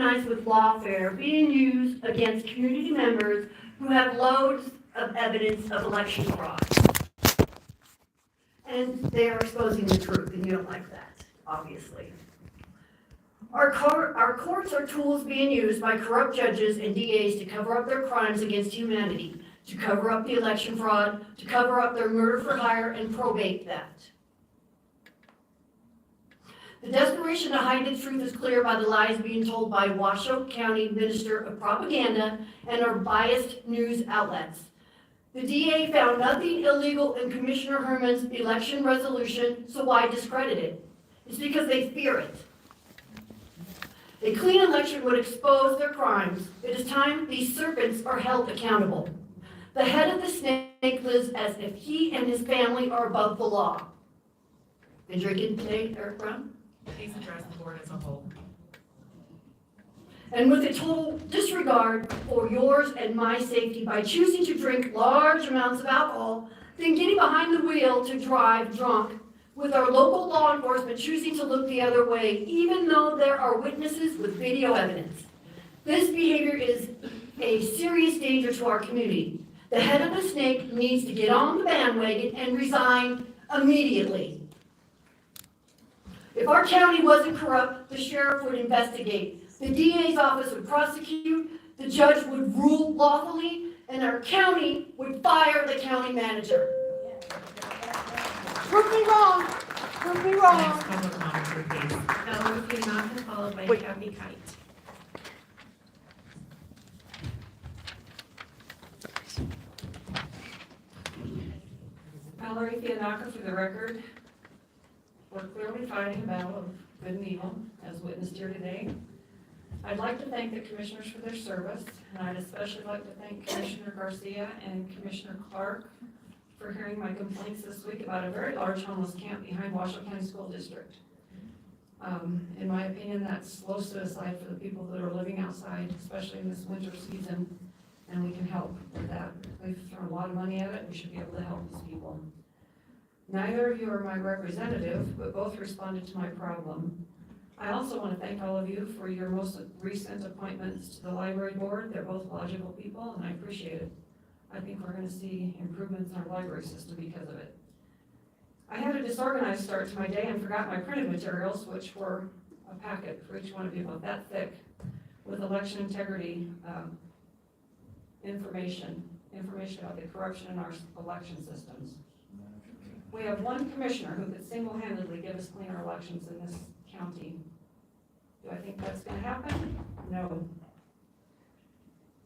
organized with lawfare being used against community members who have loads of evidence of election fraud. And they are exposing the truth, and you don't like that, obviously. Our courts are tools being used by corrupt judges and DAs to cover up their crimes against humanity, to cover up the election fraud, to cover up their murder for hire and probate theft. The desperation to hide the truth is clear by the lies being told by Washoe County Minister of Propaganda and our biased news outlets. The DA found nothing illegal in Commissioner Herman's election resolution, so why discredit it? It's because they fear it. A clean election would expose their crimes. It is time these serpents are held accountable. The head of the snake lives as if he and his family are above the law. Been drinking today, Eric Brown? Please address the board as a whole. And with a total disregard for yours and my safety by choosing to drink large amounts of alcohol, then getting behind the wheel to drive drunk, with our local law enforcement choosing to look the other way, even though there are witnesses with video evidence. This behavior is a serious danger to our community. The head of the snake needs to get on the bandwagon and resign immediately. If our county wasn't corrupt, the sheriff would investigate. The DA's office would prosecute, the judge would rule lawfully, and our county would fire the county manager. Prove me wrong. Prove me Next wrong. public monitor, please. Valerie Fianaka, followed by Wait. Kathy Kite. Valerie Fianaka, for the record. We're clearly fighting a battle of good and evil, as witnessed here today. I'd like to thank the commissioners for their service, and I'd especially like to thank Commissioner Garcia and Commissioner Clark for hearing my complaints this week about a very large homeless camp behind Washoe County School District. In my opinion, that's slow suicide for the people that are living outside, especially in this winter season, and we can help with that. We've thrown a lot of money at it, we should be able to help these people. Neither of you are my representative, but both responded to my problem. I also want to thank all of you for your most recent appointments to the library board. They're both logical people, and I appreciate it. I think we're going to see improvements in our library system because of it. I had a disorganized start to my day and forgot my printed materials, which were a packet for each one of you about that thick, with election integrity information about the corruption in our election systems. We have one commissioner who could single-handedly give us cleaner elections in this county. Do I think that's going to happen? No.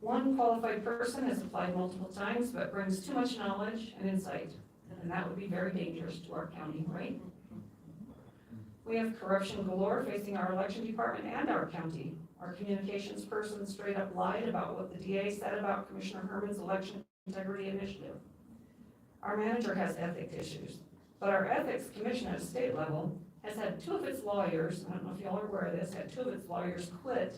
One qualified person has applied multiple times, but brings too much knowledge and insight, and that would be very dangerous to our county, right? We have corruption galore facing our election department and our county. Our communications person straight up lied about what the DA said about Commissioner Herman's election integrity initiative. Our manager has ethics issues, but our ethics commission at state level has had two of its lawyers, I don't know if y'all are aware of this, had two of its lawyers quit,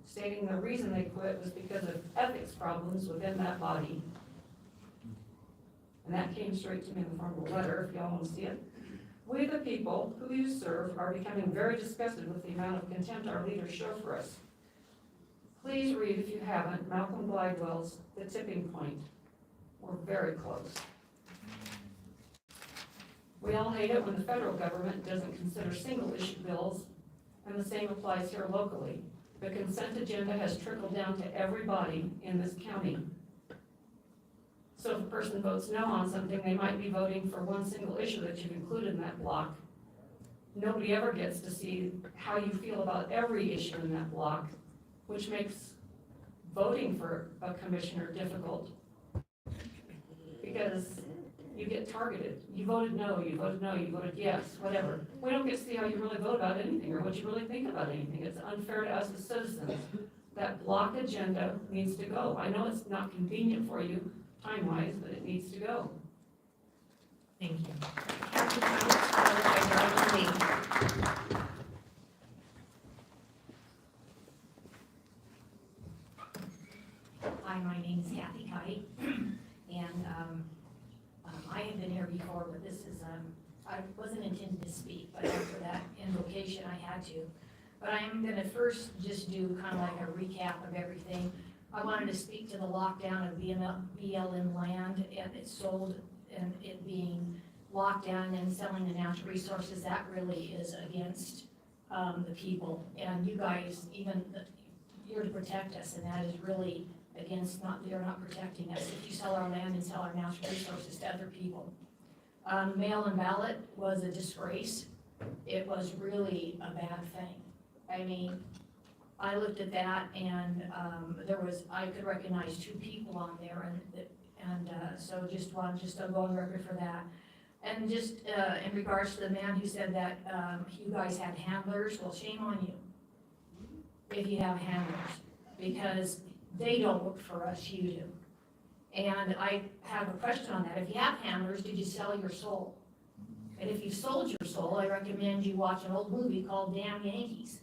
stating the reason they quit was because of ethics problems within that body. And that came straight to me in the form of a letter, if y'all want to see it. We, the people who you serve, are becoming very disgusted with the amount of contempt our leaders show for us. Please read, if you haven't, Malcolm Gladwell's The Tipping Point. We're very close. We all hate it when the federal government doesn't consider single-issue bills, and the same applies here locally. The consent agenda has trickled down to everybody in this county. So if a person votes no on something, they might be voting for one single issue that you've included in that block. Nobody ever gets to see how you feel about every issue in that block, which makes voting for a commissioner difficult because you get targeted. You voted no, you voted no, you voted yes, whatever. We don't get to see how you really vote about anything or what you really think about anything. It's unfair to us as citizens. That block agenda needs to go. I know it's not convenient for you time-wise, but it needs to go. Thank you. Kathy Kite, followed by Darrell Lee. Hi, my name is Kathy Kite, and I have been here before, but this is, I wasn't intending to speak, but after that invocation, I had to. but I am gonna first just do kind of like a recap of everything. I wanted to speak to the lockdown of BLM land and it sold and it being locked down and selling the natural resources. That really is against the people. And you guys, you're to protect us, and that is really against, they're not protecting us. If you sell our land and sell our natural resources to other people. Mail-in ballot was a disgrace. It was really a bad thing. I mean, I looked at that and, I could recognize 2 people on there and so I'll go on record for that. And just, in regards to the man who said that, you guys had handlers, well, shame on you if you have handlers, because they don't work for us, you do. And I have a question on that. If you have handlers, did you sell your soul? And if you've sold your soul, I recommend you watch an old movie called Damn Yankees.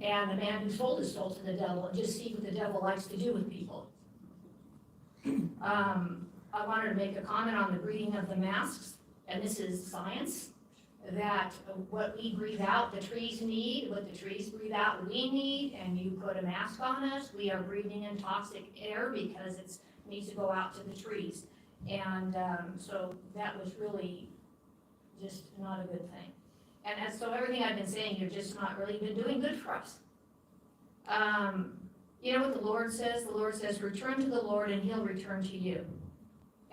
And the man who sold his soul to the devil, and just see what the devil likes to do with people. I wanted to make a comment on the breathing of the masks, and this is science, that what we breathe out, the trees need, what the trees breathe out, we need, and you put a mask on us, we are breathing in toxic air because it needs to go out to the trees. And so that was really just not a good thing. And so everything I've been saying, you're just not really been doing good for us. You know what the Lord says? The Lord says, return to the Lord and he'll return to you.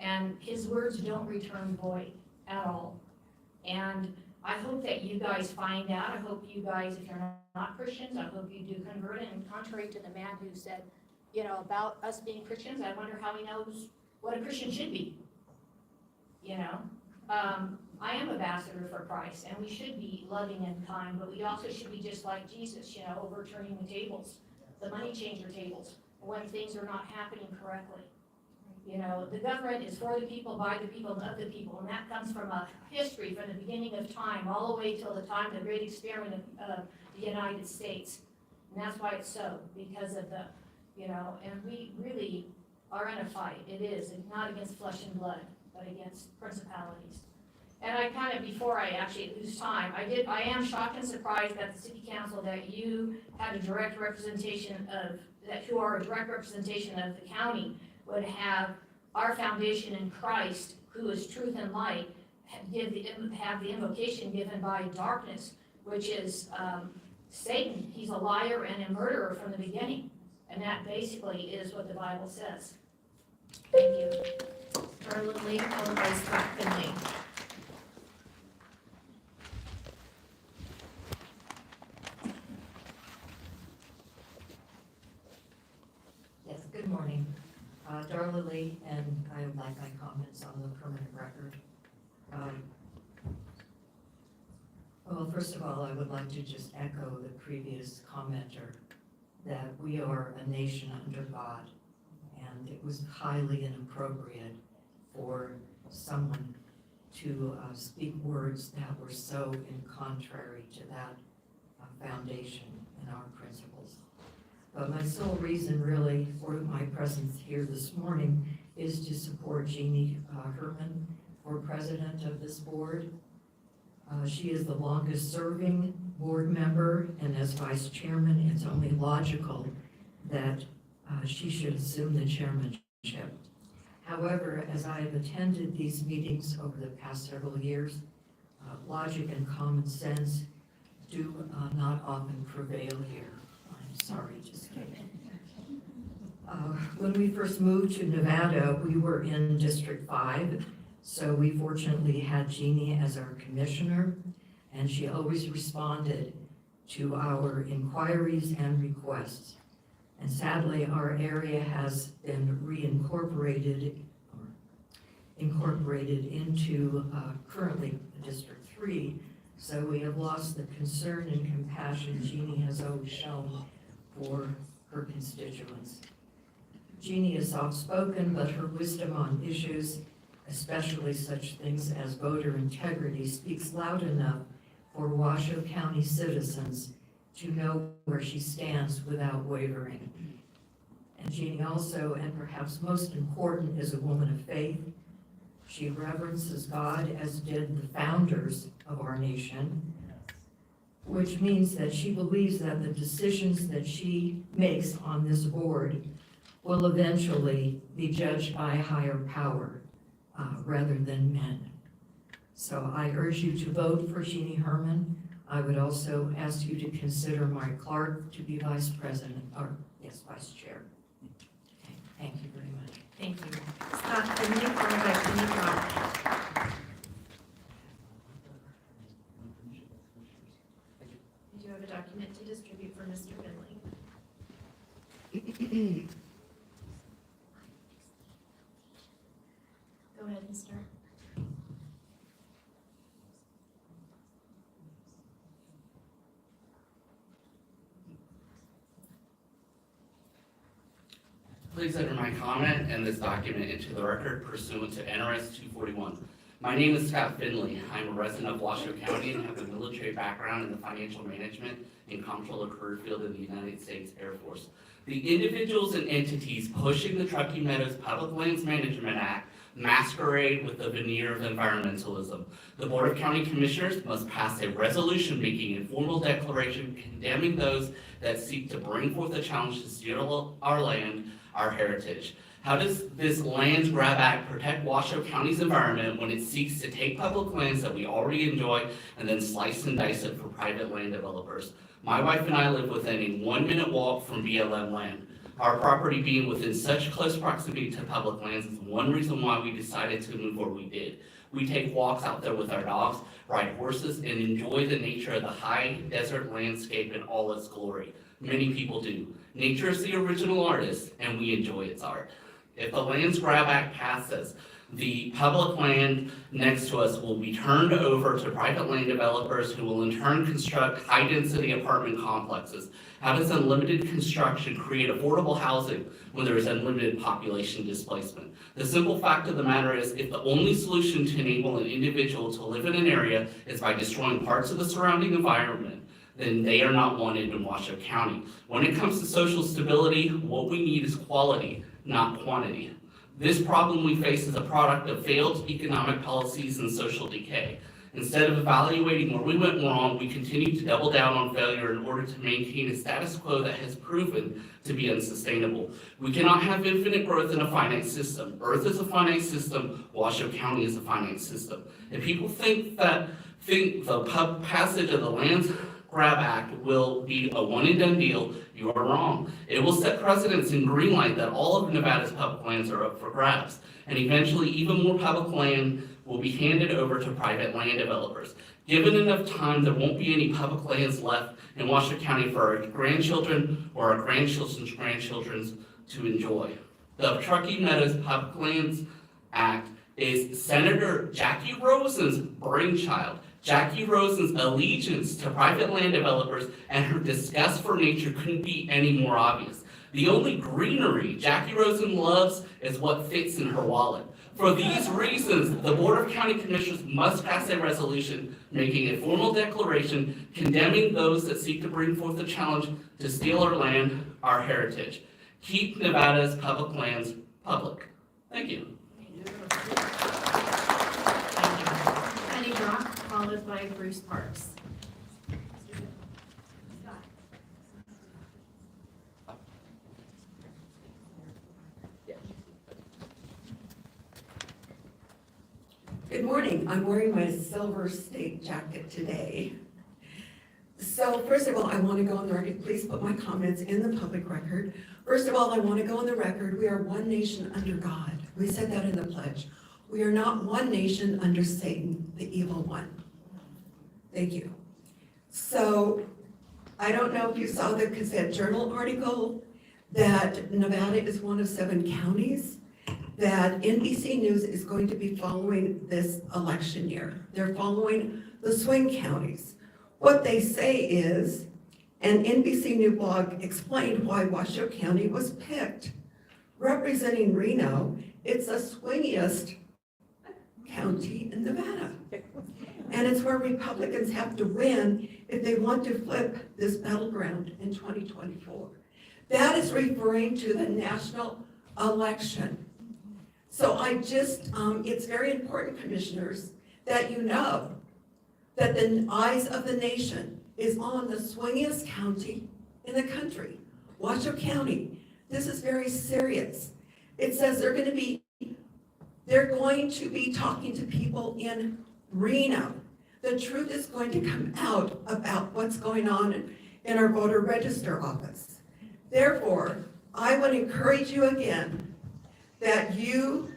And his words don't return void at all. And I hope that you guys find out. I hope you guys, if you're not Christians, I hope you do convert. And contrary to the man who said, you know, about us being Christians, I wonder how he knows what a Christian should be. You know, I am ambassador for Christ, and we should be loving and kind, but we also should be just like Jesus, you know, overturning the tables, the money changer tables, when things are not happening correctly. You know, the government is for the people, by the people, and of the people, and that comes from a history from the beginning of time, all the way till the time of the great experiment of the United States. And that's why it's so, because of the, you know, and we really are in a fight. It is, it's not against flesh and blood, but against principalities. And I kind of, before I actually lose time, I am shocked and surprised at the city council that you had a direct representation of, that who are a direct representation of the county would have our foundation in Christ, who is truth and light, have the invocation given by darkness, which is Satan. He's a liar and a murderer from the beginning. And that basically is what the Bible says. Thank you. Darla Lee, followed by Scott Finley. Yes, good morning. Darla Lee, and I would like my comments on the permanent record. Well, first of all, I would like to just echo the previous commenter that we are a nation under God, and it was highly inappropriate for someone to speak words that were so in contrary to that foundation and our principles. But my sole reason really for my presence here this morning is to support Jeannie Herman for president of this board. She is the longest serving board member, and as vice chairman, it's only logical that she should assume the chairmanship. However, as I have attended these meetings over the past several years, logic and common sense do not often prevail here. I'm sorry, just kidding. When we first moved to Nevada, we were in District 5, so we fortunately had Jeannie as our commissioner, and she always responded to our inquiries and requests. And sadly, our area has been incorporated into currently District 3, so we have lost the concern and compassion Jeannie has always shown for her constituents. Jeannie is soft-spoken, but her wisdom on issues, especially such things as voter integrity, speaks loud enough for Washoe County citizens to know where she stands without wavering. And Jeannie also, and perhaps most important, is a woman of faith. She reverences God, as did the founders of our nation. which means that she believes that the decisions that she makes on this board will eventually be judged by a higher power rather than men. So I urge you to vote for Jeannie Herman. I would also ask you to consider Mike Clark to be vice president, or yes, vice chair. Okay, thank you very much. Thank you. Scott Finley, followed by Penny Brock. I do have a document to distribute for Mr. Finley. Go ahead and start. Please enter my comment and this document into the record pursuant to NRS 241. My name is Scott Finley. I'm a resident of Washoe County and have a military background in the financial management and comptroller career field in the United States Air Force. The individuals and entities pushing the Truckee Meadows Public Lands Management Act masquerade with the veneer of environmentalism. The Board of County Commissioners must pass a resolution making a formal declaration condemning those that seek to bring forth a challenge to steal our land, our heritage. How does this Lands Grab Act protect Washoe County's environment when it seeks to take public lands that we already enjoy and then slice and dice it for private land developers? My wife and I live within a 1-minute walk from BLM land. Our property being within such close proximity to public lands is one reason why we decided to move where we did. We take walks out there with our dogs, ride horses, and enjoy the nature of the high desert landscape in all its glory. Many people do. Nature is the original artist, and we enjoy its art. If the Lands Grab Act passes, the public land next to us will be turned over to private land developers who will in turn construct high-density apartment complexes. How does unlimited construction create affordable housing when there is unlimited population displacement? The simple fact of the matter is, if the only solution to enable an individual to live in an area is by destroying parts of the surrounding environment, then they are not wanted in Washoe County. When it comes to social stability, what we need is quality, not quantity. This problem we face is a product of failed economic policies and social decay. Instead of evaluating where we went wrong, we continue to double down on failure in order to maintain a status quo that has proven to be unsustainable. We cannot have infinite growth in a finite system. Earth is a finite system, Washoe County is a finite system. If people think the passage of the Lands Grab Act will be a one-and-done deal, you are wrong. It will set precedents and greenlight that all of Nevada's public lands are up for grabs, and eventually even more public land will be handed over to private land developers. Given enough time, there won't be any public lands left in Washoe County for our grandchildren or our grandchildren's grandchildren to enjoy. The Truckee Meadows Public Lands Act is Senator Jackie Rosen's brainchild. Jackie Rosen's allegiance to private land developers and her disgust for nature couldn't be any more obvious. The only greenery Jackie Rosen loves is what fits in her wallet. For these reasons, the Board of County Commissioners must pass a resolution making a formal declaration condemning those that seek to bring forth a challenge to steal our land, our heritage. Keep Nevada's public lands public. Thank you. Penny Brock, followed by Bruce Parks. Good morning. I'm wearing my Silver State jacket today. So first of all, I want to go on the record, please put my comments in the public record. First of all, I want to go on the record, we are one nation under God. We said that in the pledge. We are not one nation under Satan, the evil one. Thank you. So I don't know if you saw the Gazette Journal article that Nevada is one of 7 counties that NBC News is going to be following this election year. They're following the swing counties. What they say is, and NBC News blog explained why Washoe County was picked. Representing Reno, it's the swingiest county in Nevada. And it's where Republicans have to win if they want to flip this battleground in 2024. That is referring to the national election. So it's very important, commissioners, that you know that the eyes of the nation is on the swingiest county in the country, Washoe County. This is very serious. It says they're going to be talking to people in Reno. The truth is going to come out about what's going on in our voter register office. Therefore, I would encourage you again that you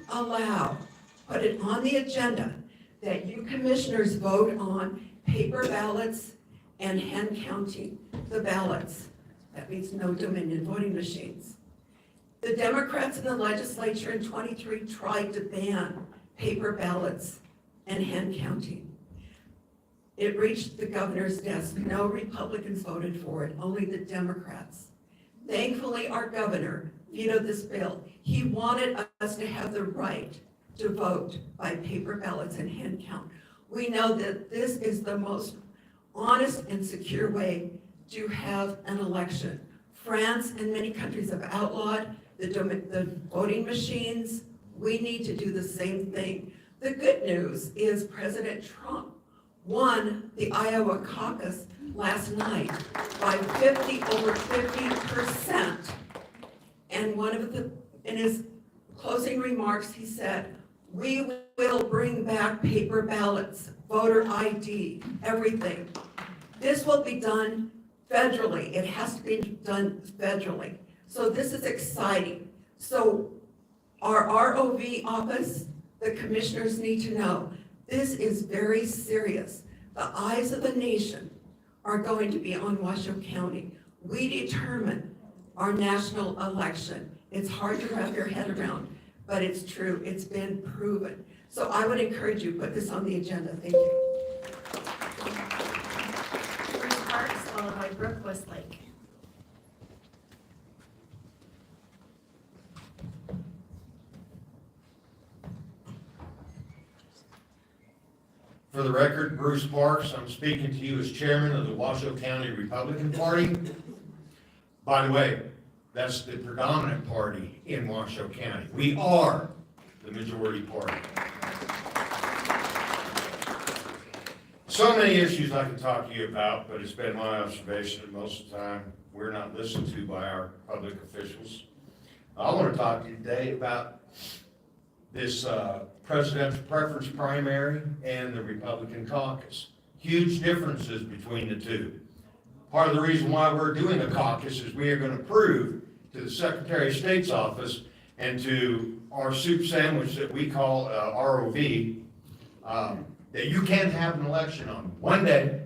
put it on the agenda, that you commissioners vote on paper ballots and hand counting the ballots. That means no Dominion voting machines. The Democrats in the legislature in 23 tried to ban paper ballots and hand counting. It reached the governor's desk. No Republicans voted for it, only the Democrats. Thankfully, our governor vetoed this bill. He wanted us to have the right to vote by paper ballots and hand count. We know that this is the most honest and secure way to have an election. France and many countries have outlawed the voting machines. We need to do the same thing. The good news is President Trump won the Iowa caucus last night by over 50%. And in his closing remarks, he said, "We will bring back paper ballots, voter ID, everything." This will be done federally. It has to be done federally. So this is exciting. So our ROV office, the commissioners need to know, this is very serious. The eyes of the nation are going to be on Washoe County. We determine our national election. It's hard to wrap your head around, but it's true. It's been proven. So I would encourage you, put this on the agenda. Thank you. Bruce Parks, followed by Brooke Westlake. For the record, Bruce Parks, I'm speaking to you as chairman of the Washoe County Republican Party. By the way, that's the predominant party in Washoe County. We are the majority party. So many issues I could talk to you about, but it's been my observation that most of the time we're not listened to by our public officials. I want to talk to you today about this presidential preference primary and the Republican caucus. Huge differences between the two. Part of the reason why we're doing a caucus is we are going to prove to the Secretary of State's office and to our soup sandwich that we call ROV, that you can have an election on one day,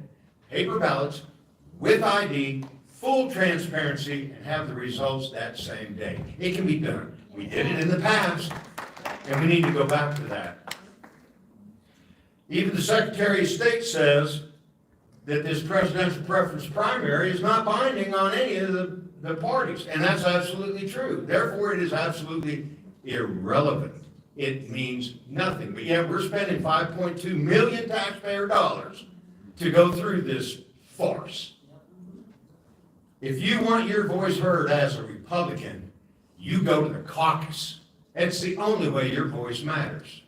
paper ballots, with ID, full transparency, and have the results that same day. It can be done. We did it in the past, and we need to go back to that. Even the Secretary of State says that this presidential preference primary is not binding on any of the parties, and that's absolutely true. Therefore, it is absolutely irrelevant. It means nothing. But yet we're spending $5.2 million taxpayer dollars to go through this farce. If you want your voice heard as a Republican, you go to the caucus. It's the only way your voice matters.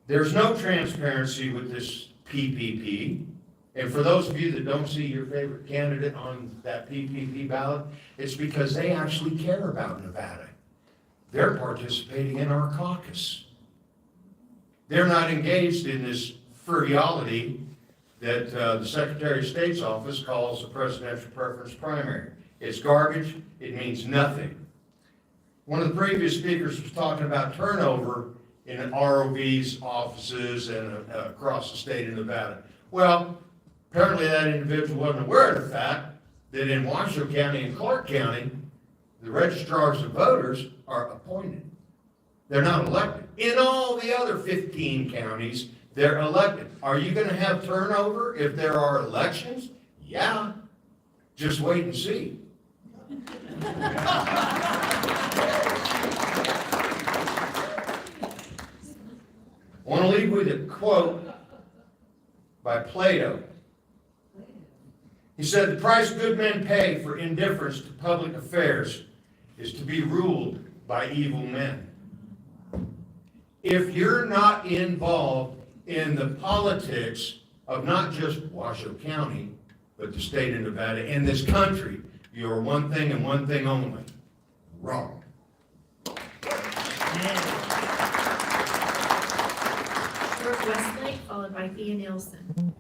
There's no transparency with this PPP. And for those of you that don't see your favorite candidate on that PPP ballot, it's because they actually care about Nevada. They're participating in our caucus. They're not engaged in this frivolity that the Secretary of State's office calls a presidential preference primary. It's garbage. It means nothing. One of the previous speakers was talking about turnover in ROV's offices and across the state of Nevada. Well, apparently that individual wasn't aware of the fact that in Washoe County and Clark County, the registrars of voters are appointed. They're not elected. In all the other 15 counties, they're elected. Are you going to have turnover if there are elections? Yeah. Just wait and see. I want to leave with a quote by Plato. He said, "The price good men pay for indifference to public affairs is to be ruled by evil men." If you're not involved in the politics of not just Washoe County, but the state of Nevada and this country. You are one thing and one thing only, wrong. Brooke Westlake, followed by Thea Nielsen.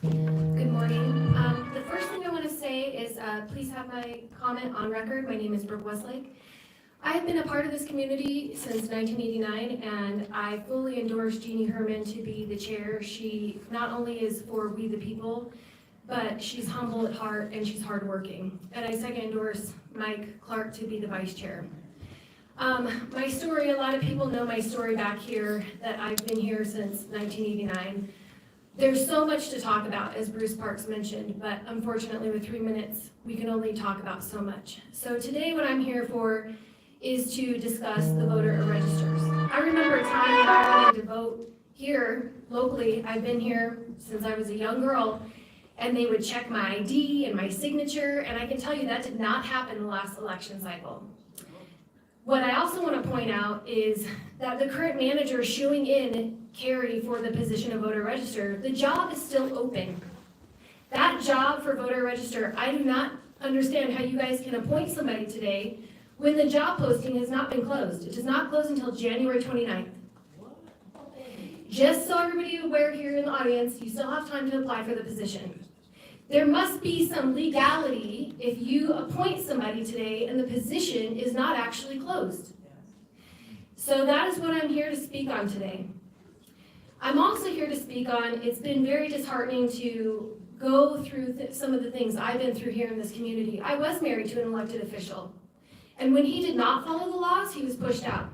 Good morning. The first thing I want to say is, please have my comment on record. My name is Brooke Westlake. I have been a part of this community since 1989, and I fully endorse Jeannie Herman to be the chair. She not only is for We the People, but she's humble at heart and she's hardworking. And I second endorse Mike Clark to be the vice chair. My story, a lot of people know my story back here, that I've been here since 1989. There's so much to talk about, as Bruce Parks mentioned, but unfortunately with 3 minutes, we can only talk about so much. So today what I'm here for is to discuss the voter registers. I remember a time when I wanted to vote here locally. I've been here since I was a young girl, and they would check my ID and my signature, and I can tell you that did not happen in the last election cycle. What I also want to point out is that the current manager shooing in Carrie for the position of voter register, the job is still open. That job for voter register, I do not understand how you guys can appoint somebody today when the job posting has not been closed. It does not close until January 29th. Just so everybody aware here in the audience, you still have time to apply for the position. There must be some legality if you appoint somebody today and the position is not actually closed. So that is what I'm here to speak on today. I'm also here to speak on, it's been very disheartening to go through some of the things I've been through here in this community. I was married to an elected official, and when he did not follow the laws, he was pushed out.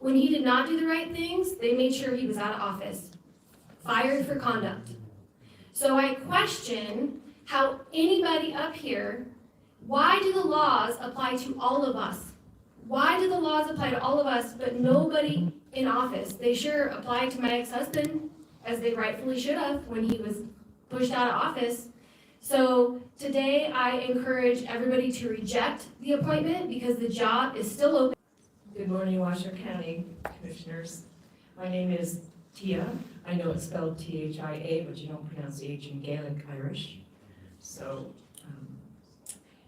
When he did not do the right things, they made sure he was out of office, fired for conduct. So I question how anybody up here, why do the laws apply to all of us? Why do the laws apply to all of us, but nobody in office? They sure apply to my ex-husband, as they rightfully should have when he was pushed out of office. So today I encourage everybody to reject the appointment because the job is still open. Good morning, Washoe County Commissioners. My name is Tia. I know it's spelled T-H-I-A, but you don't pronounce the H in Gaelic Irish. So,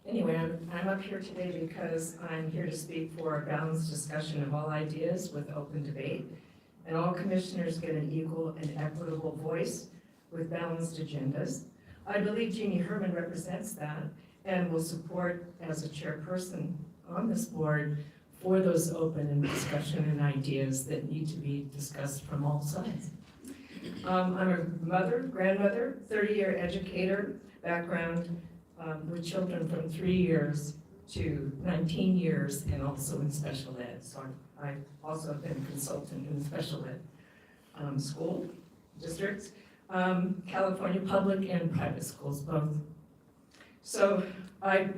anyway, I'm up here today because I'm here to speak for a balanced discussion of all ideas with open debate, and all commissioners get an equal and equitable voice with balanced agendas. I believe Jeannie Herman represents that and will support as a chairperson on this board for those open and discussion and ideas that need to be discussed from all sides. I'm a mother, grandmother, 30-year educator background with children from 3 years to 19 years and also in special ed. So I also have been a consultant in special ed school districts, California public and private schools both. So I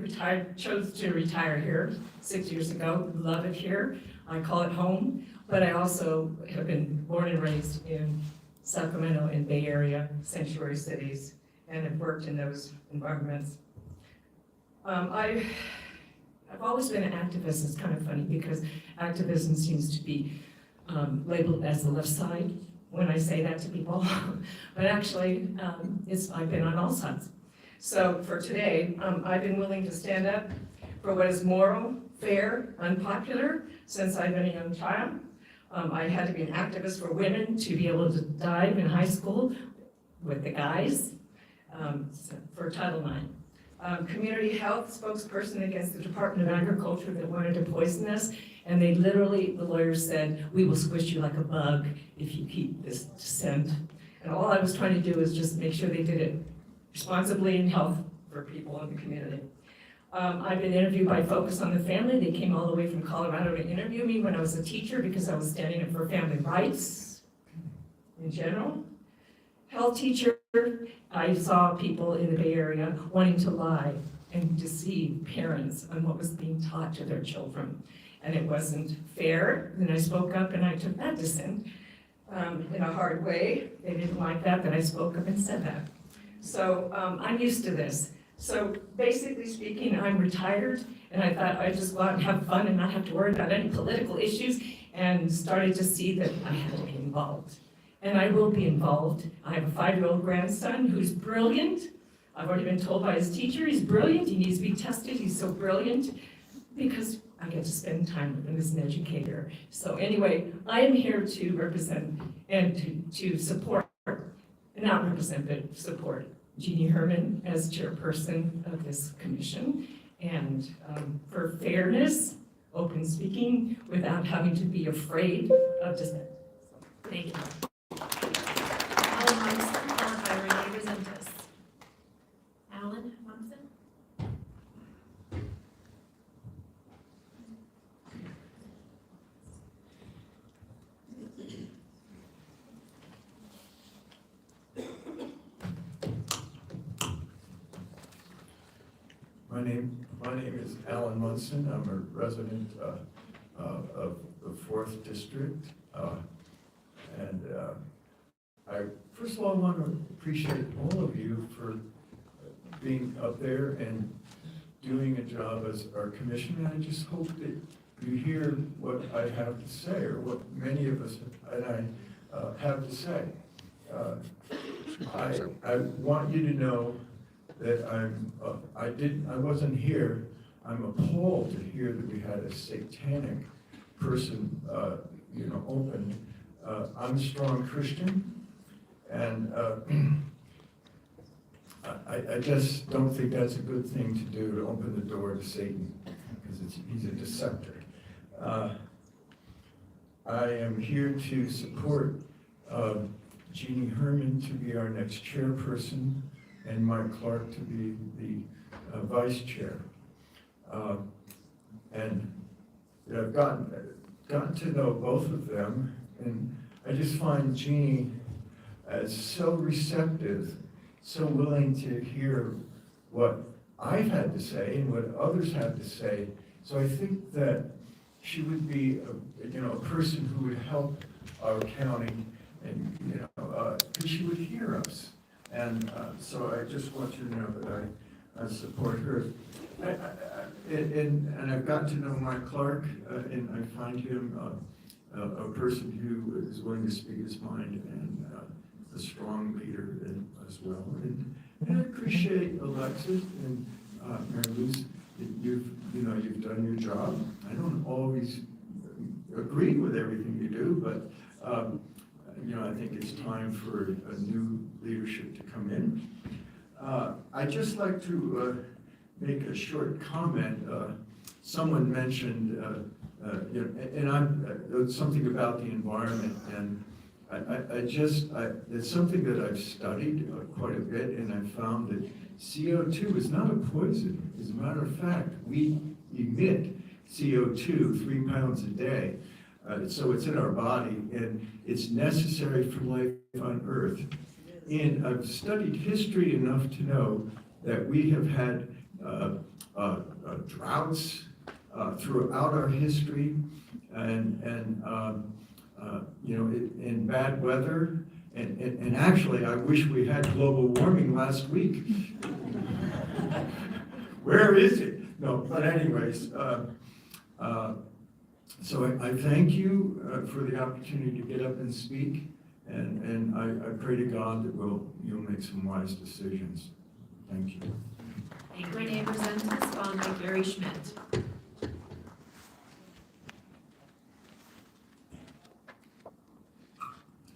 chose to retire here 6 years ago, love it here. I call it home, but I also have been born and raised in Sacramento and Bay Area, sanctuary cities, and have worked in those environments. I've always been an activist. It's kind of funny because activism seems to be labeled as the left side when I say that to people, but actually I've been on all sides. So for today, I've been willing to stand up for what is moral, fair, unpopular since I've been a young child. I had to be an activist for women to be able to dive in high school with the guys for Title IX. Community health spokesperson against the Department of Agriculture that wanted to poison us, and they literally, the lawyers said, we will squish you like a bug if you keep this scent. And all I was trying to do is just make sure they did it responsibly in health for people in the community. I've been interviewed by Focus on the Family. They came all the way from Colorado to interview me when I was a teacher because I was standing up for family rights in general. Health teacher, I saw people in the Bay Area wanting to lie and deceive parents on what was being taught to their children. And it wasn't fair. Then I spoke up and I took that dissent in a hard way. They didn't like that I spoke up and said that. So I'm used to this. So basically speaking, I'm retired, and I thought I'd just go out and have fun and not have to worry about any political issues, and started to see that I had to be involved. And I will be involved. I have a 5-year-old grandson who's brilliant. I've already been told by his teacher he's brilliant, he needs to be tested, he's so brilliant, because I get to spend time with him as an educator. So anyway, I am here to represent and to support, not represent, but support Jeannie Herman as chairperson of this commission, and for fairness, open speaking, without having to be afraid of dissent. So, thank you. Alan Munson, followed by Renee Resentis. Alan Munson? My name is Alan Munson. I'm a resident of the 4th District. And I, first of all, want to appreciate all of you for being up there and doing a job as our commissioner. I just hope that you hear what I have to say, or what many of us and I have to say. I want you to know that I wasn't here. I'm appalled to hear that we had a satanic person, open. I'm a strong Christian, and I just don't think that's a good thing to do, to open the door to Satan, because he's a deceptor. I am here to support Jeannie Herman to be our next chairperson, and Mike Clark to be the vice chair. And I've gotten to know both of them, and I just find Jeannie as so receptive, so willing to hear what I've had to say and what others have to say. So I think that she would be a person who would help our county, and because she would hear us. And so I just want you to know that I support her. And I've gotten to know Mike Clark, and I find him a person who is willing to speak his mind, and a strong leader as well. And I appreciate Alexis and Mary Luz, you've done your job. I don't always agree with everything you do, but I think it's time for a new leadership to come in. I'd just like to make a short comment. Someone mentioned, something about the environment, and it's something that I've studied quite a bit, and I've found that CO2 is not a poison. As a matter of fact, we emit CO2 3 pounds a day. So it's in our body, and it's necessary for life on Earth. And I've studied history enough to know that we have had droughts throughout our history, and in bad weather. And actually, I wish we had global warming last week. Where is it? No, but anyways, so I thank you for the opportunity to get up and speak, and I pray to God that you'll make some wise decisions. Thank you. Thank you, Renee Resentis, followed by Gary Schmidt.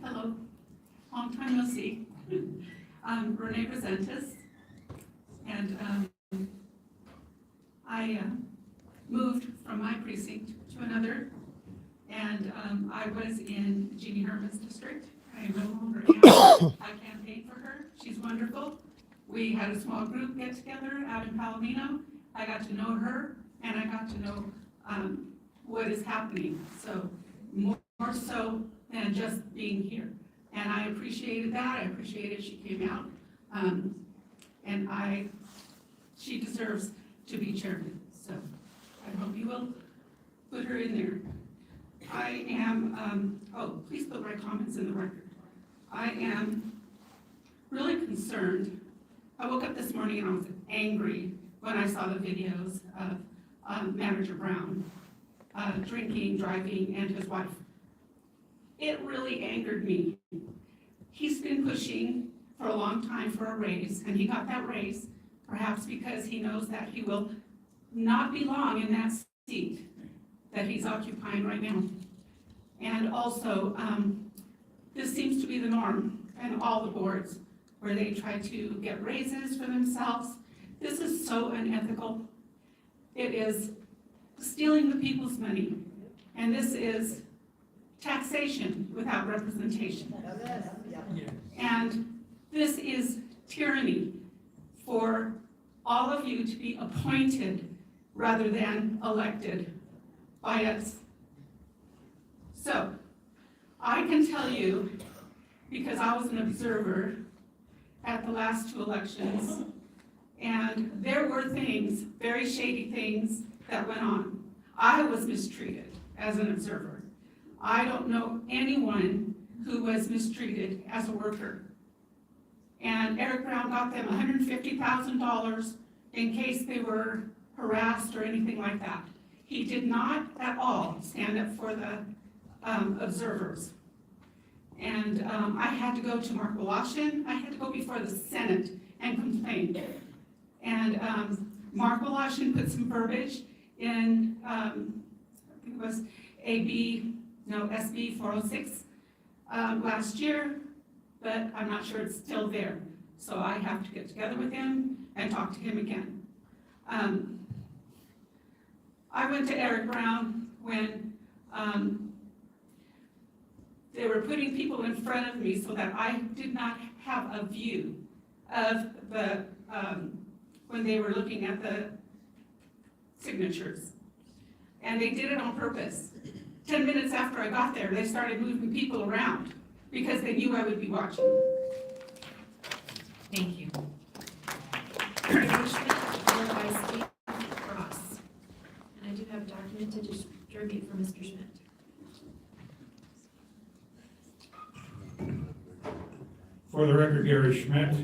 Hello, long time no see. I'm Renee Resentis, and I moved from my precinct to another, and I was in Jeannie Herman's district. I no longer am. I campaigned for her. She's wonderful. We had a small group get together out in Palomino. I got to know her, and I got to know what is happening. So more so than just being here. And I appreciated that. I appreciated she came out. And she deserves to be chairman. So I hope you will put her in there. I am, please put my comments in the record. I am really concerned. I woke up this morning and I was angry when I saw the videos of Manager Brown drinking, driving, and his wife. It really angered me. He's been pushing for a long time for a raise, and he got that raise perhaps because he knows that he will not be long in that seat that he's occupying right now. And also, this seems to be the norm in all the boards where they try to get raises for themselves. This is so unethical. It is stealing the people's money, and this is taxation without representation. And this is tyranny for all of you to be appointed rather than elected by us. So, I can tell you, because I was an observer at the last 2 elections, and there were things, very shady things, that went on. I was mistreated as an observer. I don't know anyone who was mistreated as a worker. And Eric Brown got them $150,000 in case they were harassed or anything like that. He did not at all stand up for the observers. And I had to go to Mark Woloshyn. I had to go before the Senate and complain. And Mark Woloshyn put some verbiage in, I think it was SB 406 last year, but I'm not sure it's still there. So I have to get together with him and talk to him again. I went to Eric Brown when they were putting people in front of me so that I did not have a view of the, when they were looking at the signatures. And they did it on purpose. 10 minutes after I got there, they started moving people around because they knew I would be watching. Thank you. Commissioner Schmidt, followed by Steve Ross. And I do have a document to distribute for Mr. Schmidt. For the record, Gary Schmidt.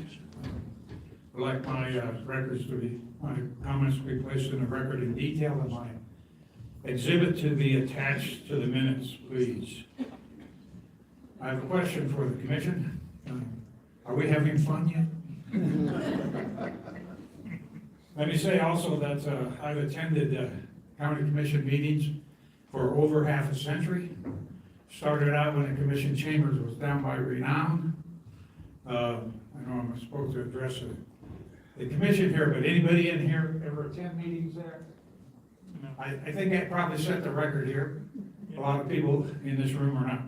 I'd like my records to be, my comments to be placed in the record in detail, and my exhibit to be attached to the minutes, please. I have a question for the commission. Are we having fun yet? Let me say also that I've attended county commission meetings for over half a century. Started out when the commission chambers was down by Renown. I know I'm supposed to address the commission here, but anybody in here ever attend meetings there? I think that probably set the record here. A lot of people in this room are not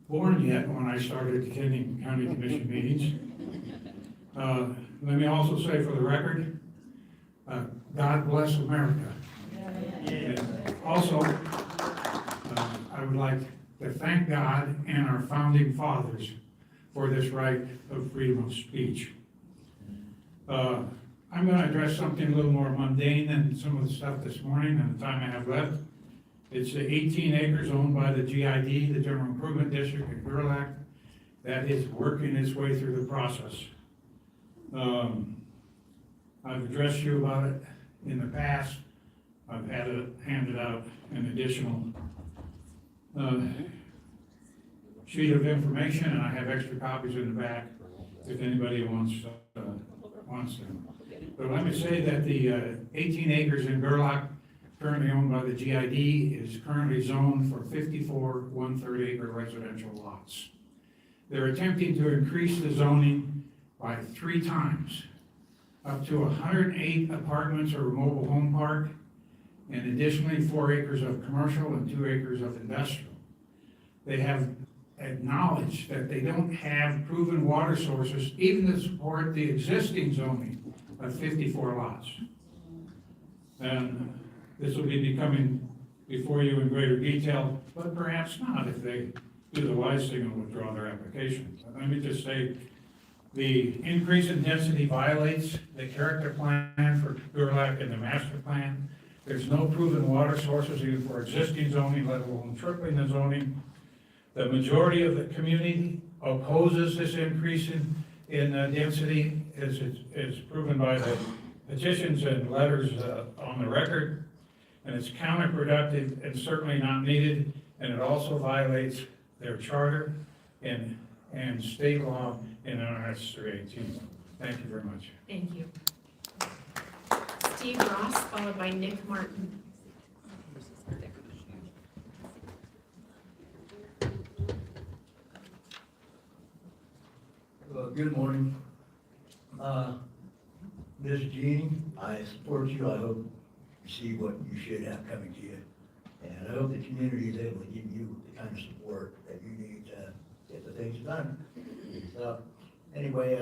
born yet when I started attending county commission meetings. Let me also say for the record, God bless America. And also, I would like to thank God and our founding fathers for this right of freedom of speech. I'm going to address something a little more mundane than some of the stuff this morning and the time I have left. It's the 18 acres owned by the GID, the General Improvement District in Gerlach, that is working its way through the process. I've addressed you about it in the past. I've had it handed out an additional sheet of information, and I have extra copies in the back if anybody wants them. But let me say that the 18 acres in Gerlach, currently owned by the GID, is currently zoned for 54 1/3 acre residential lots. They're attempting to increase the zoning by 3 times, up to 108 apartments or a mobile home park, and additionally 4 acres of commercial and 2 acres of industrial. They have acknowledged that they don't have proven water sources even to support the existing zoning of 54 lots. And this will be becoming before you in greater detail, but perhaps not if they do the wise thing and withdraw their application. Let me just say, the increase in density violates the character plan for Gerlach and the master plan. There's no proven water sources even for existing zoning, let alone tripling the zoning. The majority of the community opposes this increase in in density is proven by the petitions and letters on the record, and it's counterproductive and certainly not needed, and it also violates their charter and state law in NRS 318. Thank you very much. Thank you. Steve Ross, followed by Nick Martin. Good morning. Ms. Jean, I support you. I hope you see what you should have coming to you. And I hope the community is able to give you the kind of support that you need to get the things done. So, anyway,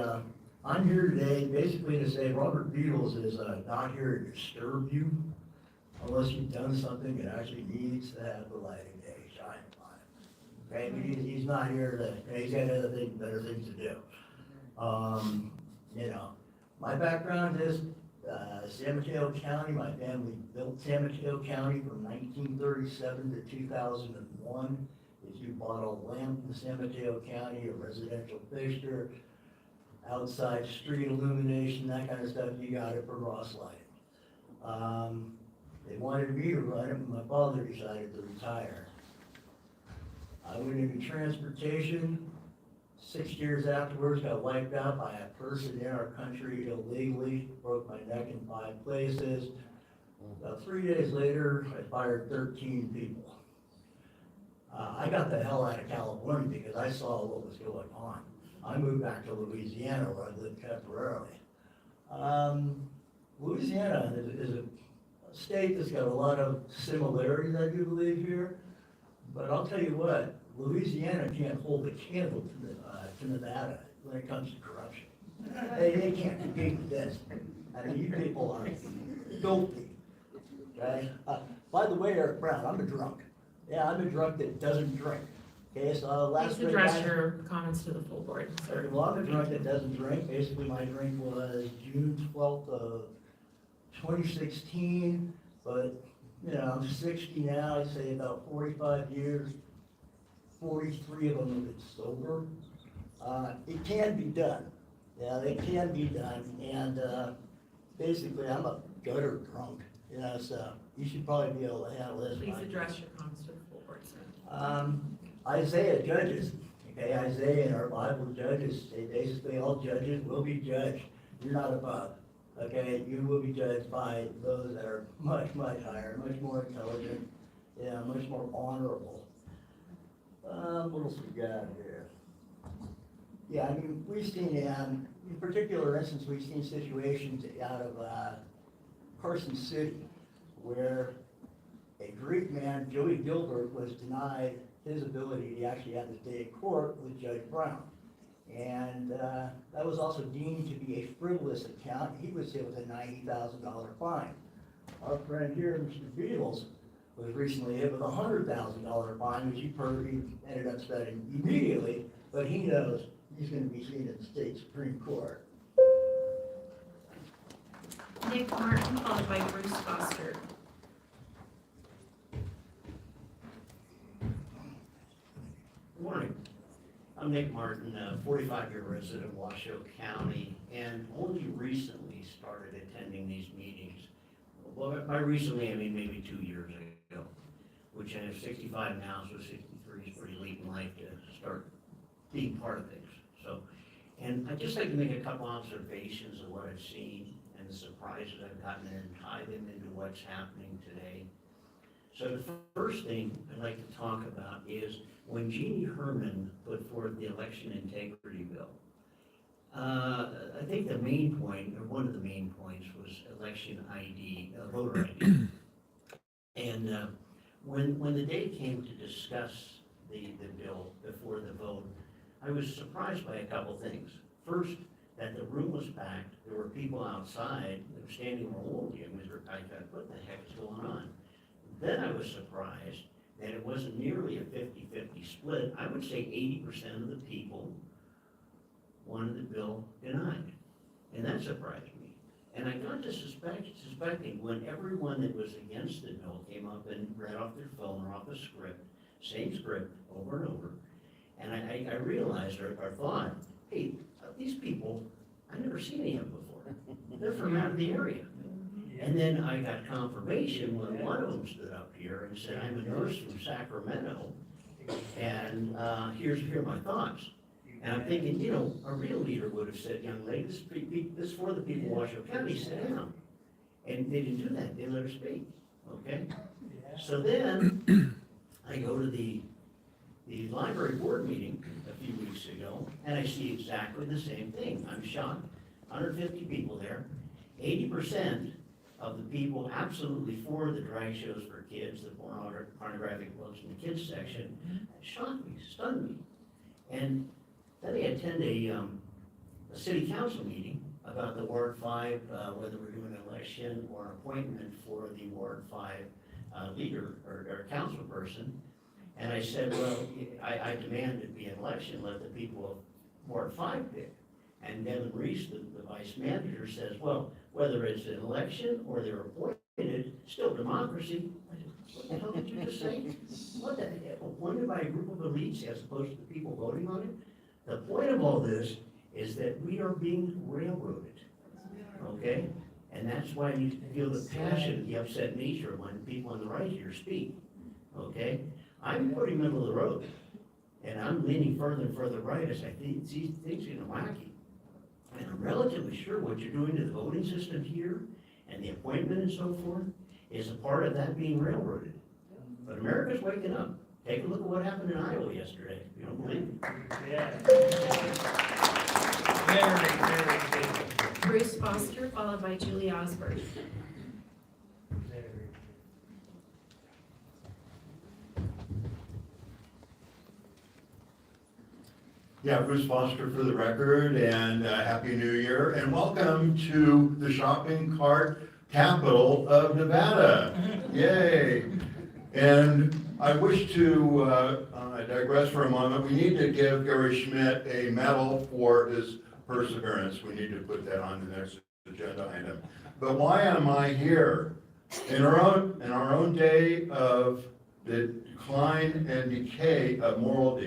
I'm here today basically to say Robert Beatles is not here to disturb you unless you've done something that actually needs to have the light of day shine on it. Okay, but he's not here to, he's got better things to do. You know, my background is San Mateo County. My family built San Mateo County from 1937 to 2001. If you bought a lamp in San Mateo County, a residential fixture, outside street illumination, that kind of stuff, you got it from Ross Lighting. They wanted me to run it, but my father decided to retire. I went into transportation. 6 years afterwards, got wiped out by a person in our country illegally, broke my neck in 5 places. About 3 days later, I fired 13 people. I got the hell out of California because I saw what was going on. I moved back to Louisiana where I lived temporarily. Louisiana is a state that's got a lot of similarities, I do believe, here. But I'll tell you what, Louisiana can't hold a candle to Nevada when it comes to corruption. They can't compete with this. I mean, you people are filthy, okay? By the way, Eric Brown, I'm a drunk. Yeah, I'm a drunk that doesn't drink. Okay, so last Please address your comments to the full board, sir. Okay, well, I'm a drunk that doesn't drink. Basically, my drink was June 12th of 2016, but, you know, I'm 60 now. I'd say about 45 years, 43 of them have been sober. It can be done. Yeah, it can be done. And basically, I'm a gutter drunk. You know, so you should probably be able to handle this. Please one. address your comments to the full board, sir. Isaiah judges. Okay, Isaiah and our Bible judges. They basically, all judges will be judged. You're not above. Okay, you will be judged by those that are much, much higher, much more intelligent, yeah, much more honorable. What else we got here? Yeah, I mean, we've seen, in particular instance, we've seen situations out of Carson City where a Greek man, Joey Gilbert, was denied his ability to actually have his day in court with Judge Brown. And that was also deemed to be a frivolous account. He was hit with a $90,000 fine. Our friend here, Mr. Beatles, was recently hit with a $100,000 fine, which he probably ended up spending immediately, but he knows he's going to be seen at the state Supreme Court. Nick Martin, followed by Bruce Foster. Good morning. I'm Nick Martin, a 45-year resident of Washoe County, and only recently started attending these meetings. Well, by recently, I mean maybe 2 years ago, which I'm 65 now, so 63 is pretty late in life to start being part of things. So, and I'd just like to make a couple observations of what I've seen and the surprises I've gotten and tie them into what's happening today. So the first thing I'd like to talk about is when Jeannie Herman put forth the election integrity bill. I think the main point, or one of the main points, was election ID, voter ID. And when the day came to discuss the bill before the vote, I was surprised by a couple things. First, that the room was packed. There were people outside that were standing room only. I thought, what the heck is going on? Then I was surprised that it wasn't nearly a 50-50 split. I would say 80% of the people wanted the bill denied. And that surprised me. And I got to suspecting when everyone that was against the bill came up and read off their phone or off a script, same script over and over. And I realized or thought, hey, these people, I've never seen any of them before. They're from out of the area. And then I got confirmation when one of them stood up here and said, I'm a nurse from Sacramento, and here are my thoughts. And I'm thinking, you know, a real leader would have said, young lady, this is for the people of Washoe County, sit down. And they didn't do that, they let her speak, okay? So then, I go to the library board meeting a few weeks ago, and I see exactly the same thing. I'm shocked, 150 people there, 80% of the people absolutely for the drag shows for kids, the pornographic books in the kids section. Shocked me, stunned me. And then I attend a city council meeting about the Ward 5, whether we're doing an election or an appointment for the Ward 5 leader or council person. And I said, well, I demand it be an election, let the people of Ward 5 pick. And Devin Reese, the vice manager, says, well, whether it's an election or they're appointed, still democracy. I said, what the hell did you just say? What the heck? Appointed by a group of elites as opposed to the people voting on it? The point of all this is that we are being railroaded, okay? And that's why you feel the passion, the upset nature when people on the right here speak, okay? I'm pretty middle of the road, and I'm leaning further and further right as I see things getting wacky. And I'm relatively sure what you're doing to the voting system here and the appointment and so forth is a part of that being railroaded. But America's waking up. Take a look at what happened in Iowa yesterday. You don't believe me? Yeah. Very. Bruce Foster, followed by Julie Osborne. Yeah, Bruce Foster for the record, and Happy New Year, and welcome to the shopping cart capital of Nevada. Yay! And I wish to digress for a moment. We need to give Gary Schmidt a medal for his perseverance. We need to put that on the next agenda item. But why am I here? In our own day of the decline and decay of moral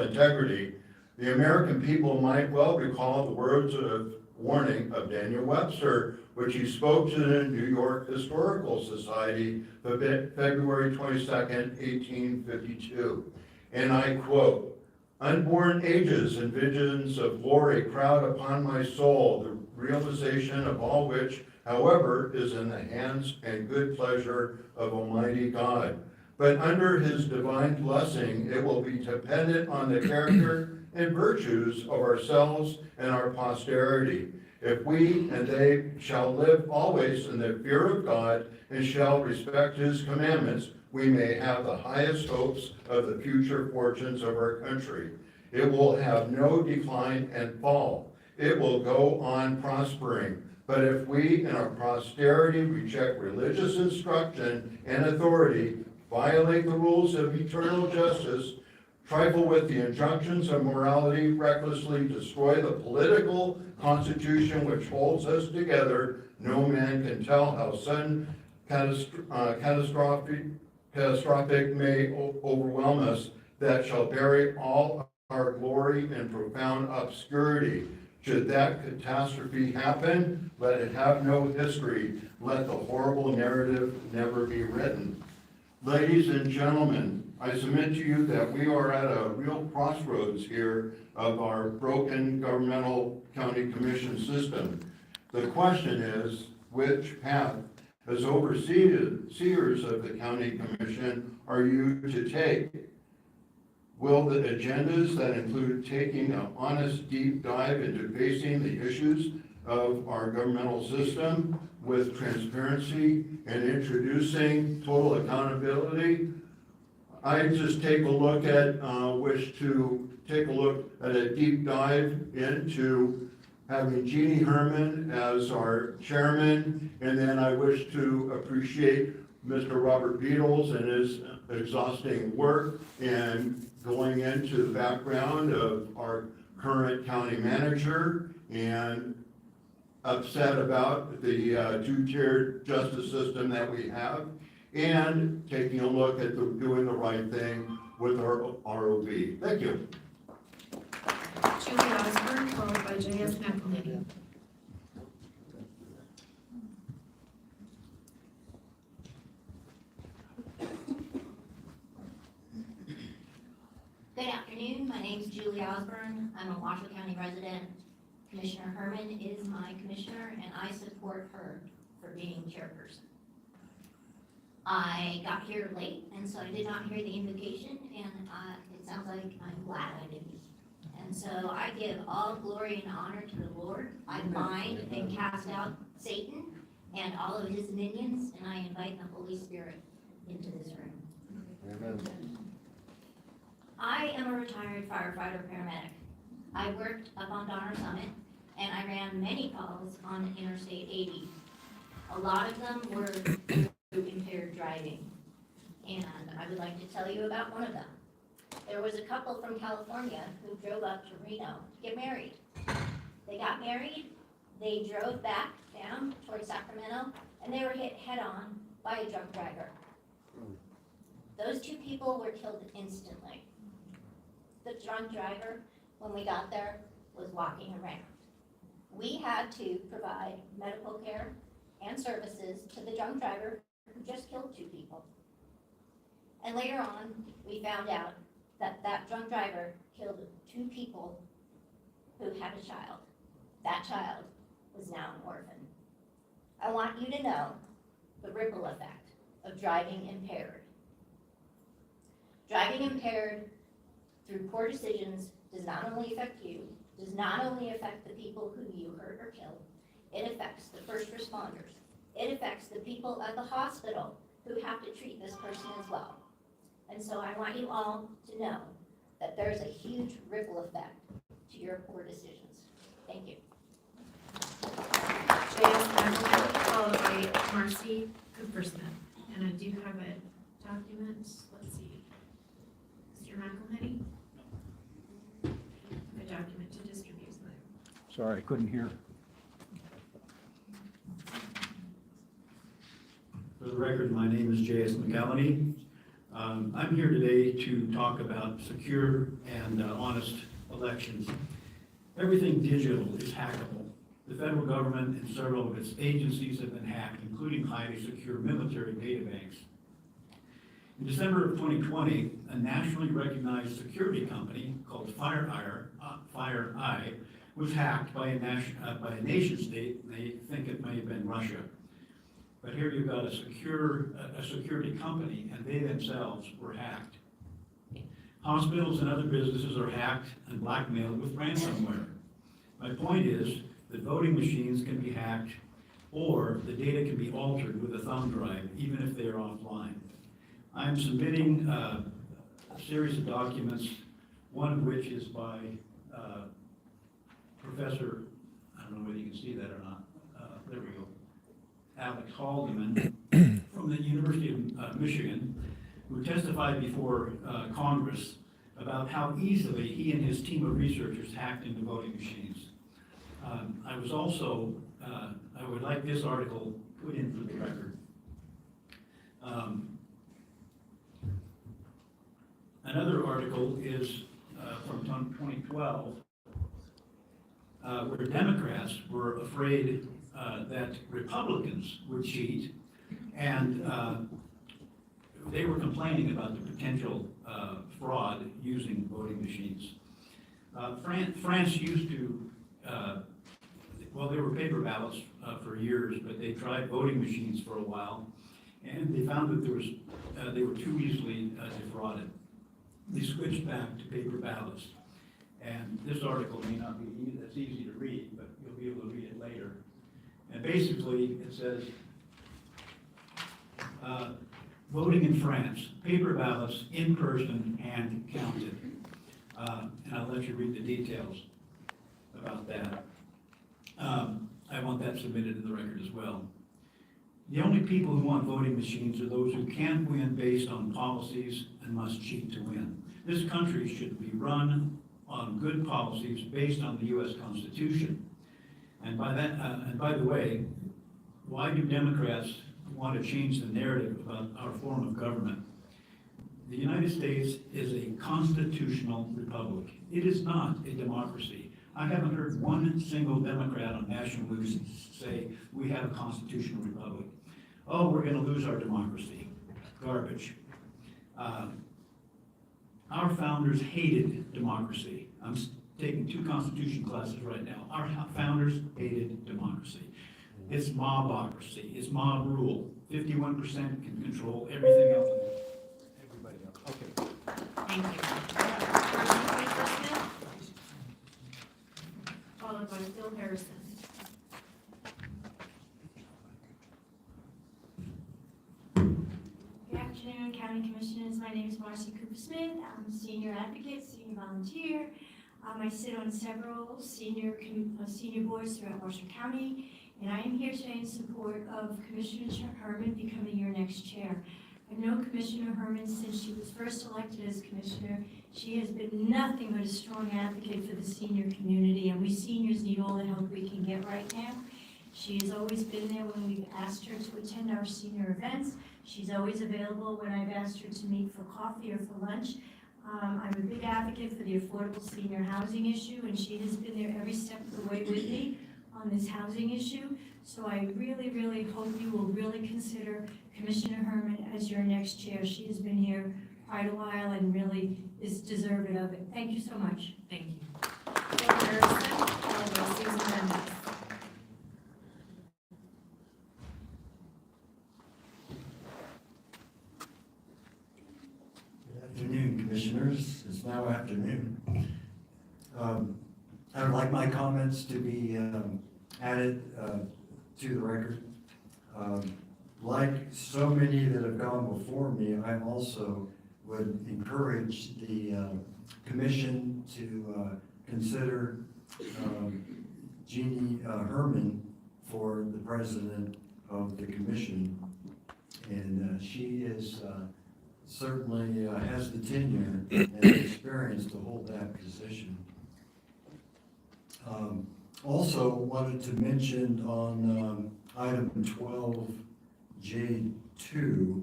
integrity, the American people might well recall the words of warning of Daniel Webster, which he spoke to the New York Historical Society February 22nd, 1852. And I quote, "Unborn ages and visions of glory crowd upon my soul, the realization of all which, however, is in the hands and good pleasure of Almighty God. But under his divine blessing, it will be dependent on the character and virtues of ourselves and our posterity. If we and they shall live always in the fear of God and shall respect his commandments, we may have the highest hopes of the future fortunes of our country. It will have no decline and fall. It will go on prospering. But if we and our posterity reject religious instruction and authority, violate the rules of eternal justice, trifle with the injunctions of morality, recklessly destroy the political constitution which holds us together, no man can tell how sudden catastrophic may overwhelm us, that shall bury all our glory in profound obscurity. Should that catastrophe happen, let it have no history. Let the horrible narrative never be written." Ladies and gentlemen, I submit to you that we are at a real crossroads here of our broken governmental county commission system. The question is, which path, as overseers of the county commission, are you to take? Will the agendas that include taking an honest deep dive into facing the issues of our governmental system with transparency and introducing total accountability? I just wish to take a look at a deep dive into having Jeannie Herman as our chairman, and then I wish to appreciate Mr. Robert Beatles and his exhausting work and going into the background of our current county manager and upset about the two-tiered justice system that we have, and taking a look at doing the right thing with our ROV. Thank you. Julie by J.S. McElhenney. Good afternoon, my name is Julie Osborne, I'm a Washoe County resident. Commissioner Herman is my commissioner, and I support her for being chairperson. I got here late, and so I did not hear the invocation, and it sounds like I'm glad I didn't. And so I give all glory and honor to the Lord. I bind and cast out Satan and all of his minions, and I invite the Holy Spirit into this room. Amen. I am a retired firefighter paramedic. I worked up on Donner Summit, and I ran many calls on Interstate 80. A lot of them were through impaired driving, and I would like to tell you about one of them. There was a couple from California who drove up to Reno to get married. They got married, they drove back down towards Sacramento, and they were hit head-on by a drunk driver. Those two people were killed instantly. The drunk driver, when we got there, was walking around. We had to provide medical care and services to the drunk driver who just killed two people. And later on, we found out that that drunk driver killed two people who had a child. That child was now an orphan. I want you to know the ripple effect of driving impaired. Driving impaired through poor decisions does not only affect you, does not only affect the people who you hurt or killed, it affects the first responders. It affects the people at the hospital who have to treat this person as well. And so I want you all to know that there's a huge ripple effect to your poor decisions. Thank you. J.S. McElhenney, followed by Marcy Coopersmith. And I do have a document, let's see. Mr. McElhenney? A document to distribute. Sorry, I couldn't hear. For the record, my name is J.S. McElhenney. I'm here today to talk about secure and honest elections. Everything digital is hackable. The federal government and several of its agencies have been hacked, including highly secure military databanks. In December of 2020, a nationally recognized security company called FireEye was hacked by a nation state, and they think it may have been Russia. But here you've got a security company, and they themselves were hacked. Hospitals and other businesses are hacked and blackmailed with ransomware. My point is that voting machines can be hacked, or the data can be altered with a thumb drive, even if they are offline. I'm submitting a series of documents, one of which is by Professor, I don't know whether you can see that or not, there we go, Alex Haldeman from the University of Michigan, who testified before Congress about how easily he and his team of researchers hacked into voting machines. I was also, I would like this article put in for the record. Another article is from 2012, where Democrats were afraid that Republicans would cheat, and they were complaining about the potential fraud using voting machines. France used to, well, there were paper ballots for years, but they tried voting machines for a while, and they found that they were too easily defrauded. They switched back to paper ballots. And this article may not be as easy to read, but you'll be able to read it later. And basically, it says, voting in France, paper ballots, in person, and counted. And I'll let you read the details about that. I want that submitted in the record as well. The only people who want voting machines are those who can't win based on policies and must cheat to win. This country should be run on good policies based on the U.S. Constitution. And by that, and by the way, why do Democrats want to change the narrative about our form of government? The United States is a constitutional republic. It is not a democracy. I haven't heard one single Democrat on national news say, we have a constitutional republic. Oh, we're gonna lose our democracy. Garbage. Our founders hated democracy. I'm taking 2 constitution classes right now. Our founders hated democracy. It's mobocracy, it's mob rule. 51% can control everything else. Everybody else. Okay. Thank you. Followed by Phil Harrison. Good afternoon, County Commissioners. My name is Marcy Cooper Smith. I'm a senior advocate, senior volunteer. I sit on several senior boards throughout Washington County, and I am here today in support of Commissioner Herman becoming your next chair. I've known Commissioner Herman since she was first elected as commissioner. She has been nothing but a strong advocate for the senior community, and we seniors need all the help we can get right now. She has always been there when we've asked her to attend our senior events. She's always available when I've asked her to meet for coffee or for lunch. I'm a big advocate for the affordable senior housing issue, and she has been there every step of the way with me on this housing issue. So I really, really hope you will really consider Commissioner Herman as your next chair. She has been here quite a while and really is deserving of it. Thank you so much. Thank you. Phil Harrison, followed by Susan Mendez. Good afternoon, Commissioners. It's now afternoon. I would like my comments to be added to the record. Like so many that have gone before me, I also would encourage the commission to consider Jeannie Herman for the president of the commission. And she is certainly has the tenure and experience to hold that position. Also wanted to mention on item 12J2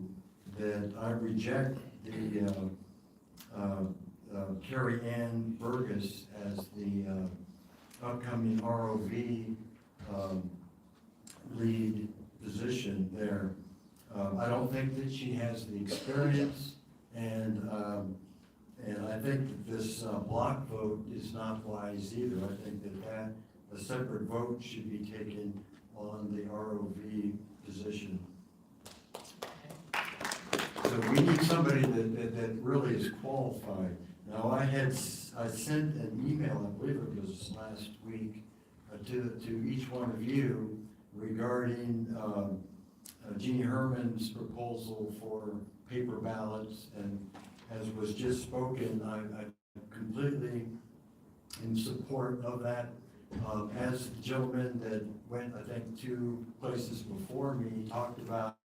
that I reject the Carrie Ann Burgess as the upcoming ROV lead position there. I don't think that she has the experience, and I think that this block vote is not wise either. I think that a separate vote should be taken on the ROV position. So we need somebody that really is qualified. Now, I sent an email, I believe it was last week, to each one of you regarding Jeannie Herman's proposal for paper ballots, and as was just spoken, I completely in support of that. As the gentleman that went, I think, 2 places before me talked about,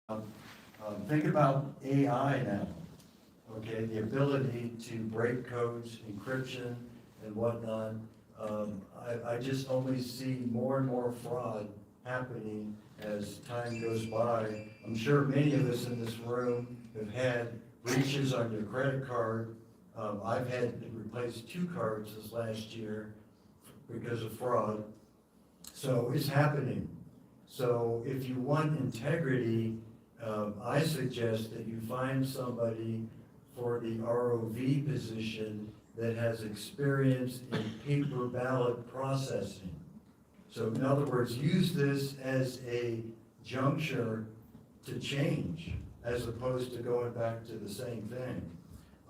think about AI now, okay? The ability to break codes, encryption, and whatnot. I just only see more and more fraud happening as time goes by. I'm sure many of us in this room have had breaches on your credit card. I've had to replace 2 cards this last year because of fraud. So it's happening. So if you want integrity, I suggest that you find somebody for the ROV position that has experience in paper ballot processing. So in other words, use this as a juncture to change as opposed to going back to the same thing.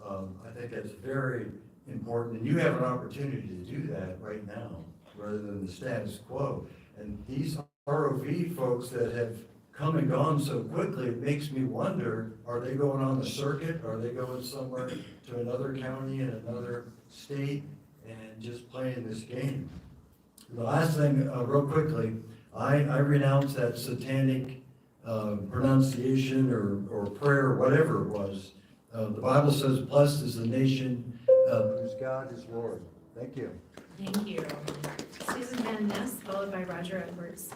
I think that's very important, and you have an opportunity to do that right now rather than the status quo. And these ROV folks that have come and gone so quickly, it makes me wonder, are they going on the circuit? Are they going somewhere to another county in another state and just playing this game? The last thing, real quickly, I renounce that satanic pronunciation or prayer, whatever it was. The Bible says, blessed is the nation whose God is Lord. Thank you. Thank you. Susan Van Ness, followed by Roger Edwards.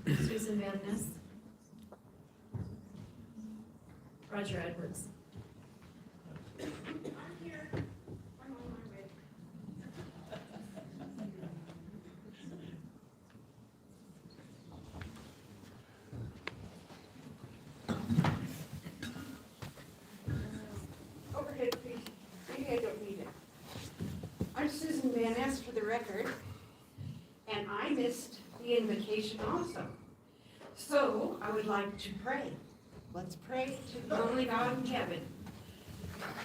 Susan Van Ness. Roger Edwards. I'm here. Van Ness for the record, and I missed the invocation also. So I would like to pray. Let's pray to the only God in heaven.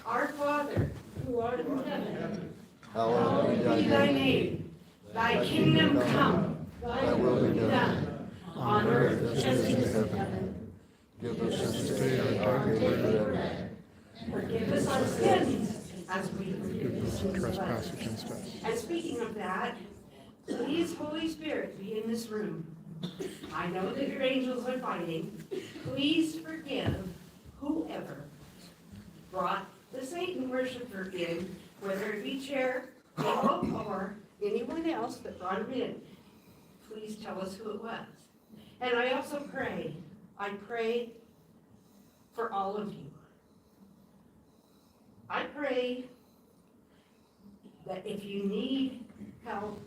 Our Father, who art in heaven, hallowed be thy name. Thy kingdom come, thy will be done, on earth as it is in heaven. Give us this day our daily bread. Forgive us our sins, as we forgive the sins of others. And speaking of that, please, Holy Spirit, be in this room. I know that your angels are fighting. Please forgive whoever brought the Satan worshiper in, whether it be Chair, Abel, or anyone else that brought him in. Please tell us who it was. And I also pray, I pray for all of you. I pray that if you need help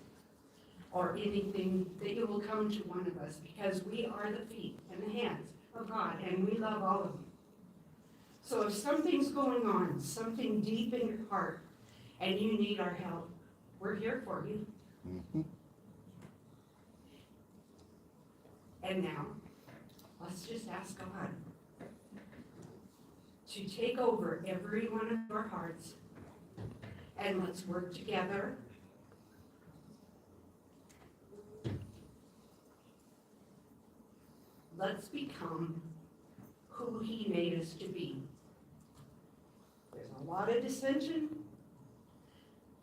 or anything, that you will come to one of us, because we are the feet and the hands of God, and we love all of you. So if something's going on, something deep in your heart, and you need our help, we're here for you. And now, let's just ask God to take over every one of our hearts, and let's work together. Let's become who He made us to be. There's a lot of dissension,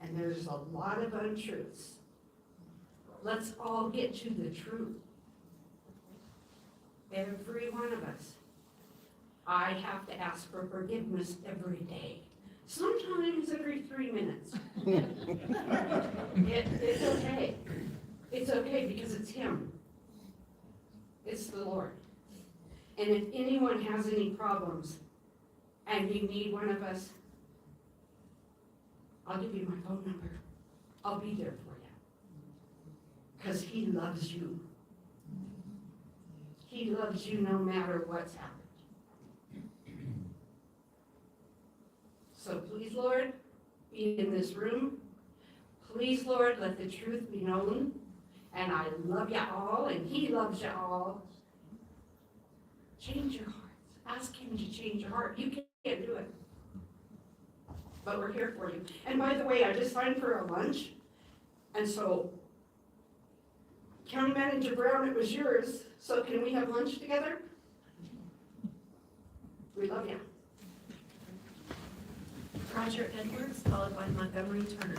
and there's a lot of untruths. Let's all get to the truth. Every one of us. I have to ask for forgiveness every day. Sometimes every 3 minutes. It's okay. It's okay because it's Him. It's the Lord. And if anyone has any problems and you need one of us, I'll give you my phone number. I'll be there for you. Because He loves you. He loves you no matter what's happened. So please, Lord, be in this room. Please, Lord, let the truth be known. And I love you all, and He loves you all. Change your hearts. Ask Him to change your heart. You can't do it. But we're here for you. And by the way, I just signed for a lunch. And so, County Manager Brown, it was yours. So can we have lunch together? We love you. Roger Edwards, followed by Montgomery Turner.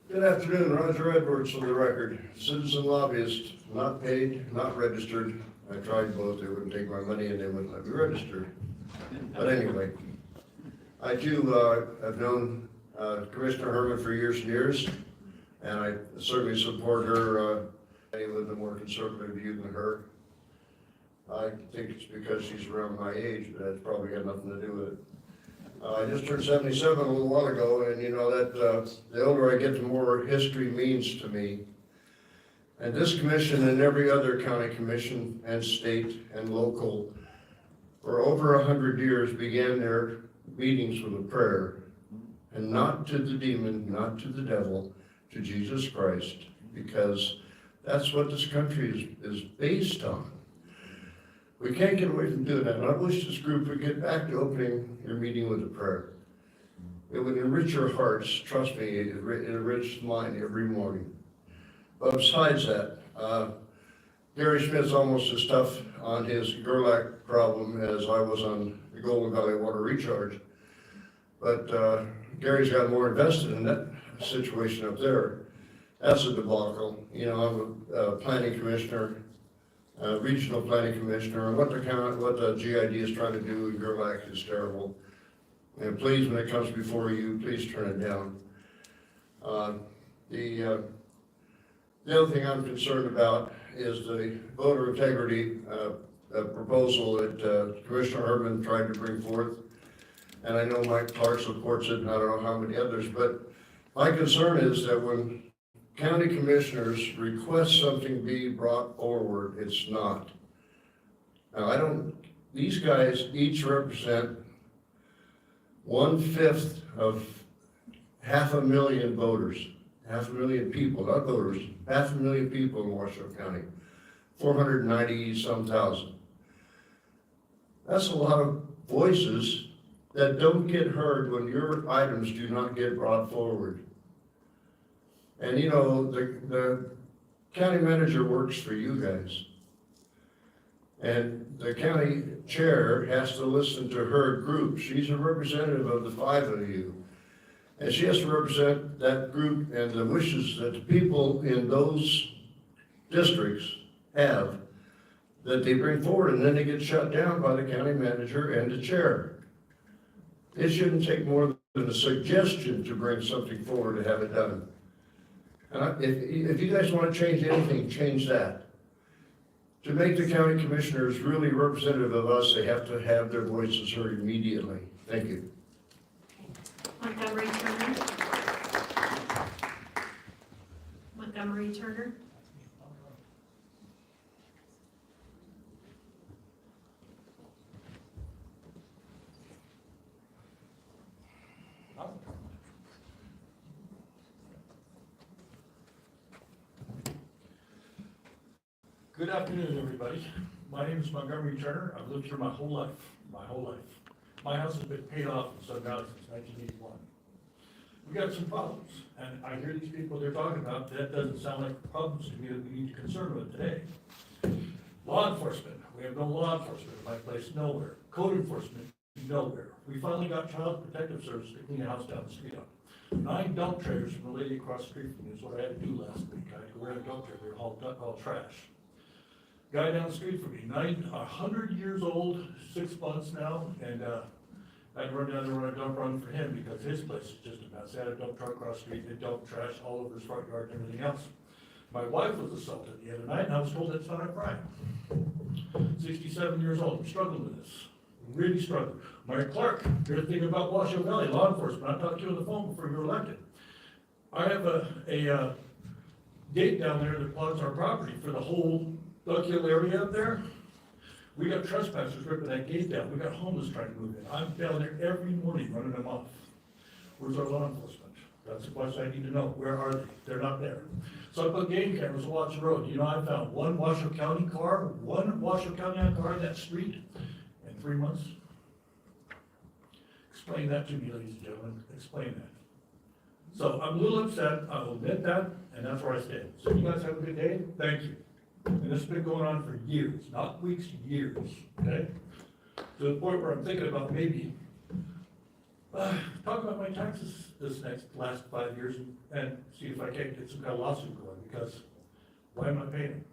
Good afternoon, Roger Edwards for the record. Citizen lobbyist, not paid, not registered. I tried both, they wouldn't take my money and they wouldn't let me register. But anyway, I too have known Commissioner Herman for years and years, and I certainly support her. I live a more conservative view than her. I think it's because she's around my age, but that's probably got nothing to do with it. I just turned 77 a little while ago, and you know that the older I get, the more history means to me. And this commission and every other county commission and state and local for over 100 years began their meetings with a prayer, and not to the demon, not to the devil, to Jesus Christ, because that's what this country is based on. We can't get away from doing that, and I wish this group would get back to opening your meeting with a prayer. It would enrich your hearts, trust me, it enriched mine every morning. But besides that, Gary Schmidt's almost as tough on his Gerlach problem as I was on the Golden Valley Water Recharge. But Gary's got more invested in that situation up there. That's a debacle. You know, I'm a planning commissioner, regional planning commissioner, and what the GID is trying to do in Gerlach is terrible. And please, when it comes before you, please turn it down. The other thing I'm concerned about is the voter integrity proposal that Commissioner Herman tried to bring forth. And I know Mike Clark supports it, and I don't know how many others, but my concern is that when county commissioners request something be brought forward, it's not. Now, these guys each represent 1/5 of 500,000 voters, 500,000 people, not voters, 500,000 people in Washoe County, 490-some thousand. That's a lot of voices that don't get heard when your items do not get brought forward. And you know, the county manager works for you guys. And the county chair has to listen to her group. She's a representative of the 5 of you. And she has to represent that group and the wishes that the people in those districts have that they bring forward, and then they get shut down by the county manager and the chair. It shouldn't take more than a suggestion to bring something forward to have it done. And if you guys want to change anything, change that. To make the county commissioners really representative of us, they have to have their voices heard immediately. Thank you. Montgomery Turner. Montgomery Turner. Good afternoon, everybody. My name is Montgomery Turner. I've lived here my whole life. My house has been paid off in Sun Valley since 1981. We got some problems, and I hear these people they're talking about, that doesn't sound like problems to me that we need to concern with today. Law enforcement, we have no law enforcement in my place, nowhere. Code enforcement, nowhere. We finally got Child Protective Service to clean a house down the street up. 9 dump trailers from the lady across the street from me is what I had to do last week. I had to wear a dump trailer, haul trash. Guy down the street from me, 100 years old, 6 months now, and I had to run down there and run a dump run for him because his place is just a mess. They had a dump truck across the street, they dumped trash all over his front yard and everything else. My wife was assaulted the other night, and I was told that's not a crime. 67 years old, I'm struggling with this, really struggling. Mike Clark, you're thinking about Washoe Valley, law enforcement, I talked to you on the phone before you were elected. I have a gate down there that blocks our property for the whole Duck Hill area up there. We got trespassers ripping that gate down. We got homeless trying to move in. I'm down there every morning running them off. Where's our law enforcement? That's the question I need to know. Where are they? They're not there. So I put game cameras to watch the road. You know, I found one Washoe County car in that street in 3 months. Explain that to me, ladies and gentlemen. Explain that. So I'm a little upset. I will admit that, and that's where I stand. So you guys have a good day. Thank you. And this has been going on for years, not weeks, years, okay? To the point where I'm thinking about maybe talk about my taxes last 5 years and see if I can't get some kind of lawsuit going, because why am I paying them?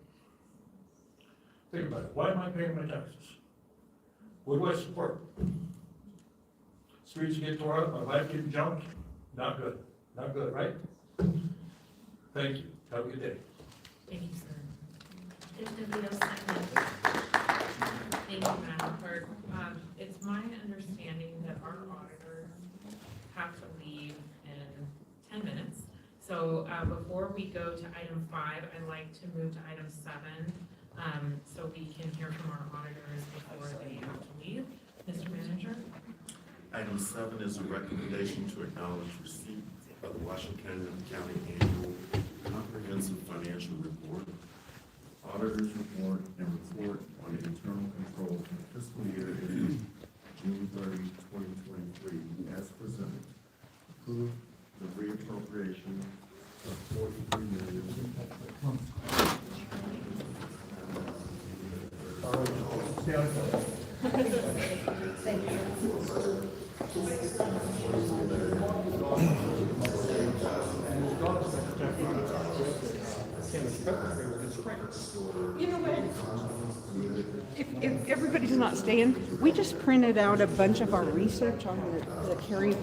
Think about it. Why am I paying my taxes? What do I support? Streets get tore up, my wife getting jumped? Not good. Not good, right? Thank you. Have a good day. Thank you, sir. Thank you, Madam Clerk. It's my understanding that our auditors have to leave in 10 minutes. So before we go to item 5, I'd like to move to item 7, so we can hear from our auditors before they have to leave. Mr. Manager? Item 7 is a recommendation to acknowledge receipt of the Washoe County Annual Comprehensive Financial Report, Auditor's Report, and Report on Internal Control for the fiscal year ending June 30, 2023, as presented. Approve the reappropriation of $43 million. You know what? If everybody's not staying, we just printed out a bunch of our research on the carry